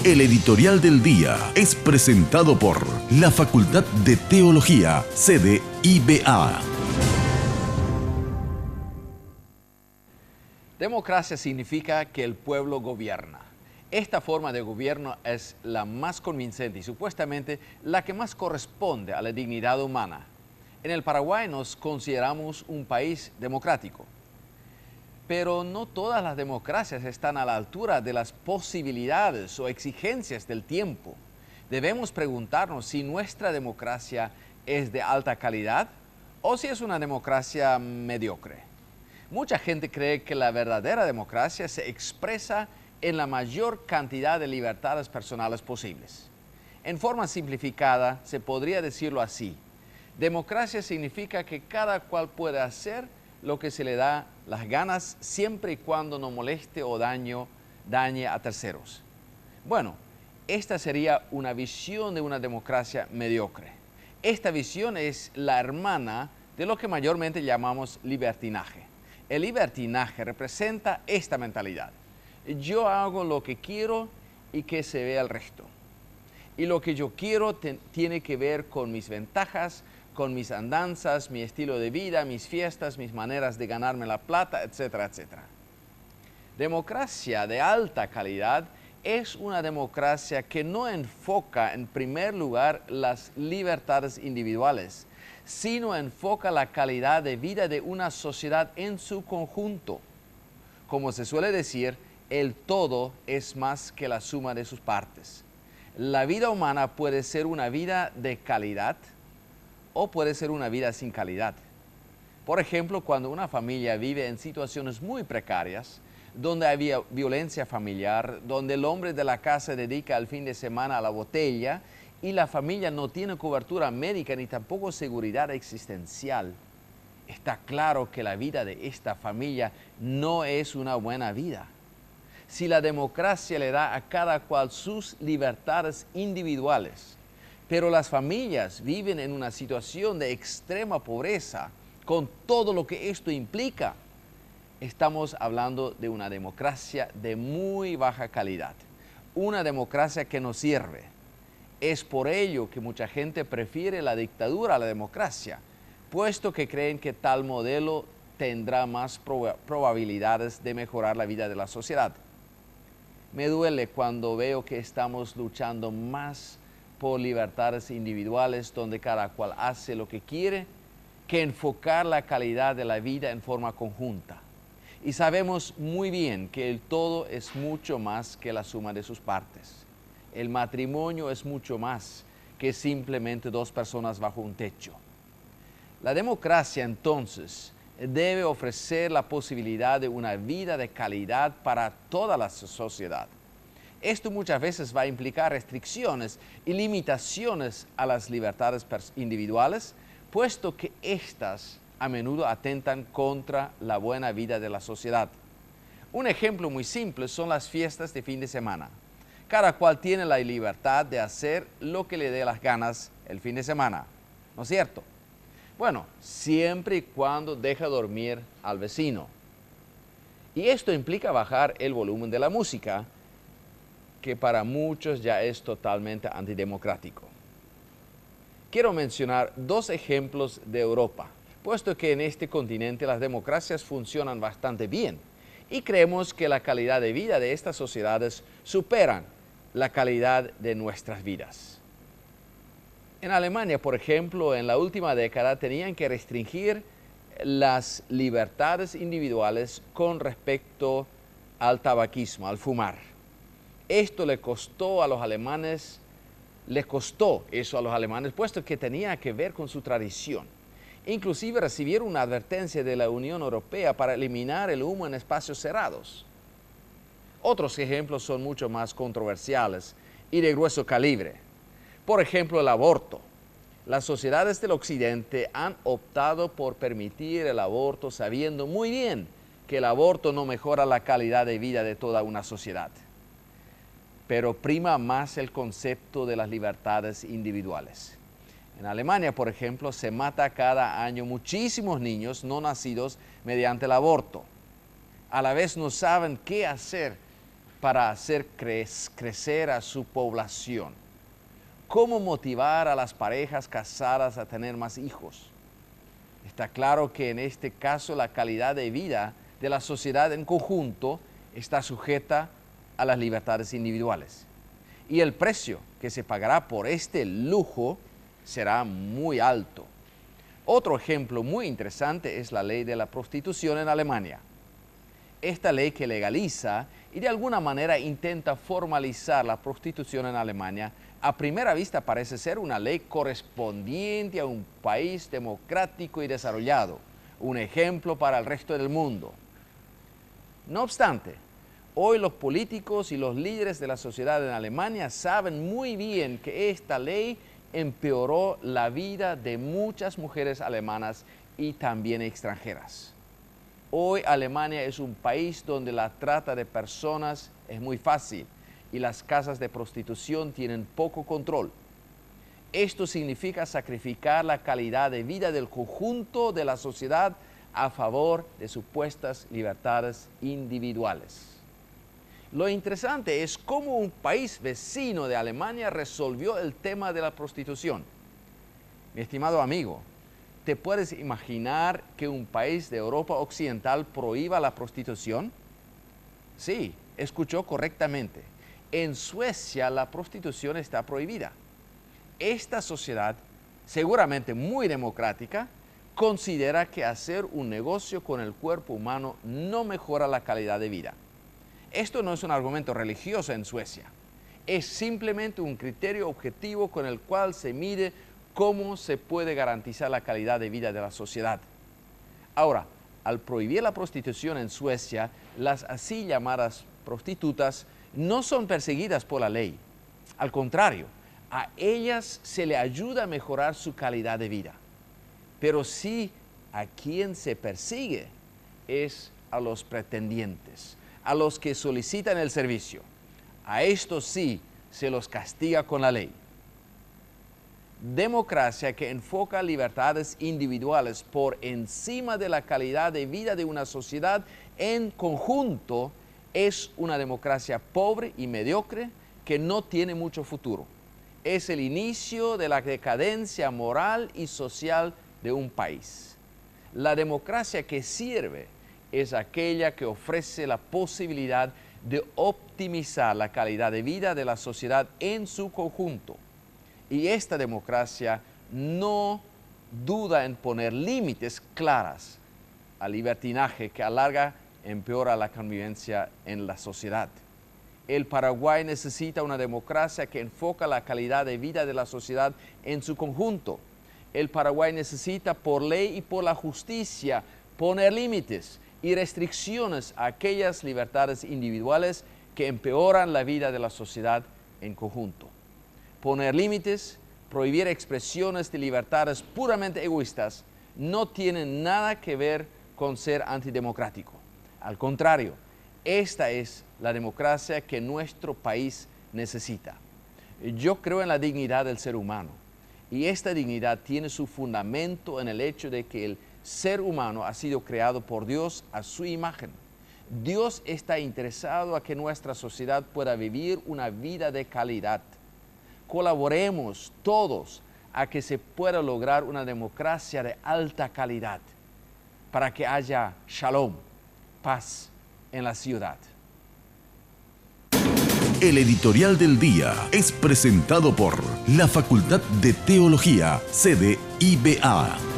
El editorial del día es presentado por la Facultad de Teología, sede IBA. Democracia significa que el pueblo gobierna. Esta forma de gobierno es la más convincente y supuestamente la que más corresponde a la dignidad humana. En el Paraguay nos consideramos un país democrático. Pero no todas las democracias están a la altura de las posibilidades o exigencias del tiempo. Debemos preguntarnos si nuestra democracia es de alta calidad o si es una democracia mediocre. Mucha gente cree que la verdadera democracia se expresa en la mayor cantidad de libertades personales posibles. En forma simplificada, se podría decirlo así. Democracia significa que cada cual puede hacer lo que se le da las ganas siempre y cuando no moleste o dañe a terceros. Bueno, esta sería una visión de una democracia mediocre. Esta visión es la hermana de lo que mayormente llamamos libertinaje. El libertinaje representa esta mentalidad. Yo hago lo que quiero y que se vea el resto. Y lo que yo quiero tiene que ver con mis ventajas, con mis andanzas, mi estilo de vida, mis fiestas, mis maneras de ganarme la plata, etcétera, etcétera. Democracia de alta calidad es una democracia que no enfoca en primer lugar las libertades individuales, sino enfoca la calidad de vida de una sociedad en su conjunto. Como se suele decir, el todo es más que la suma de sus partes. La vida humana puede ser una vida de calidad o puede ser una vida sin calidad. Por ejemplo, cuando una familia vive en situaciones muy precarias, donde hay violencia familiar, donde el hombre de la casa dedica el fin de semana a la botella y la familia no tiene cobertura médica ni tampoco seguridad existencial, está claro que la vida de esta familia no es una buena vida. Si la democracia le da a cada cual sus libertades individuales, pero las familias viven en una situación de extrema pobreza, con todo lo que esto implica, estamos hablando de una democracia de muy baja calidad, una democracia que no sirve. Es por ello que mucha gente prefiere la dictadura a la democracia, puesto que creen que tal modelo tendrá más probabilidades de mejorar la vida de la sociedad. Me duele cuando veo que estamos luchando más por libertades individuales donde cada cual hace lo que quiere, que enfocar la calidad de la vida en forma conjunta. Y sabemos muy bien que el todo es mucho más que la suma de sus partes. El matrimonio es mucho más que simplemente dos personas bajo un techo. La democracia, entonces, debe ofrecer la posibilidad de una vida de calidad para toda la sociedad. Esto muchas veces va a implicar restricciones y limitaciones a las libertades individuales, puesto que éstas a menudo atentan contra la buena vida de la sociedad. Un ejemplo muy simple son las fiestas de fin de semana. Cada cual tiene la libertad de hacer lo que le dé las ganas el fin de semana, ¿no es cierto? Bueno, siempre y cuando deja dormir al vecino. Y esto implica bajar el volumen de la música, que para muchos ya es totalmente antidemocrático. Quiero mencionar dos ejemplos de Europa, puesto que en este continente las democracias funcionan bastante bien y creemos que la calidad de vida de estas sociedades superan la calidad de nuestras vidas. En Alemania, por ejemplo, en la última década tenían que restringir las libertades individuales con respecto al tabaquismo, al fumar. Esto les costó eso a los alemanes, puesto que tenía que ver con su tradición. Inclusive recibieron una advertencia de la Unión Europea para eliminar el humo en espacios cerrados. Otros ejemplos son mucho más controversiales y de grueso calibre. Por ejemplo, el aborto. Las sociedades del Occidente han optado por permitir el aborto sabiendo muy bien que el aborto no mejora la calidad de vida de toda una sociedad. Pero prima más el concepto de las libertades individuales. En Alemania, por ejemplo, se mata cada año muchísimos niños no nacidos mediante el aborto. A la vez no saben qué hacer para hacer crecer a su población. ¿Cómo motivar a las parejas casadas a tener más hijos? Está claro que en este caso la calidad de vida de la sociedad en conjunto está sujeta a las libertades individuales. Y el precio que se pagará por este lujo será muy alto. Otro ejemplo muy interesante es la ley de la prostitución en Alemania. Esta ley que legaliza y de alguna manera intenta formalizar la prostitución en Alemania, a primera vista parece ser una ley correspondiente a un país democrático y desarrollado, un ejemplo para el resto del mundo. No obstante, hoy los políticos y los líderes de la sociedad en Alemania saben muy bien que esta ley empeoró la vida de muchas mujeres alemanas y también extranjeras. Hoy Alemania es un país donde la trata de personas es muy fácil y las casas de prostitución tienen poco control. Esto significa sacrificar la calidad de vida del conjunto de la sociedad a favor de supuestas libertades individuales. Lo interesante es cómo un país vecino de Alemania resolvió el tema de la prostitución. Mi estimado amigo, ¿te puedes imaginar que un país de Europa Occidental prohíba la prostitución? Sí, escuchó correctamente. En Suecia la prostitución está prohibida. Esta sociedad, seguramente muy democrática, considera que hacer un negocio con el cuerpo humano no mejora la calidad de vida. Esto no es un argumento religioso en Suecia. Es simplemente un criterio objetivo con el cual se mide cómo se puede garantizar la calidad de vida de la sociedad. Ahora, al prohibir la prostitución en Suecia, las así llamadas prostitutas no son perseguidas por la ley. Al contrario, a ellas se le ayuda a mejorar su calidad de vida. Pero sí, a quien se persigue es a los pretendientes, a los que solicitan el servicio. A estos sí se los castiga con la ley. Democracia que enfoca libertades individuales por encima de la calidad de vida de una sociedad en conjunto es una democracia pobre y mediocre que no tiene mucho futuro. Es el inicio de la decadencia moral y social de un país. La democracia que sirve es aquella que ofrece la posibilidad de optimizar la calidad de vida de la sociedad en su conjunto. Y esta democracia no duda en poner límites claras al libertinaje que a larga empeora la convivencia en la sociedad. El Paraguay necesita una democracia que enfoca la calidad de vida de la sociedad en su conjunto. El Paraguay necesita por ley y por la justicia poner límites y restricciones a aquellas libertades individuales que empeoran la vida de la sociedad en conjunto. Poner límites, prohibir expresiones de libertades puramente egoístas no tienen nada que ver con ser antidemocrático. Al contrario, esta es la democracia que nuestro país necesita. Yo creo en la dignidad del ser humano y esta dignidad tiene su fundamento en el hecho de que el ser humano ha sido creado por Dios a su imagen. Dios está interesado a que nuestra sociedad pueda vivir una vida de calidad. Colaboremos todos a que se pueda lograr una democracia de alta calidad para que haya shalom, paz en la ciudad. El editorial del día es presentado por la Facultad de Teología, sede IBA.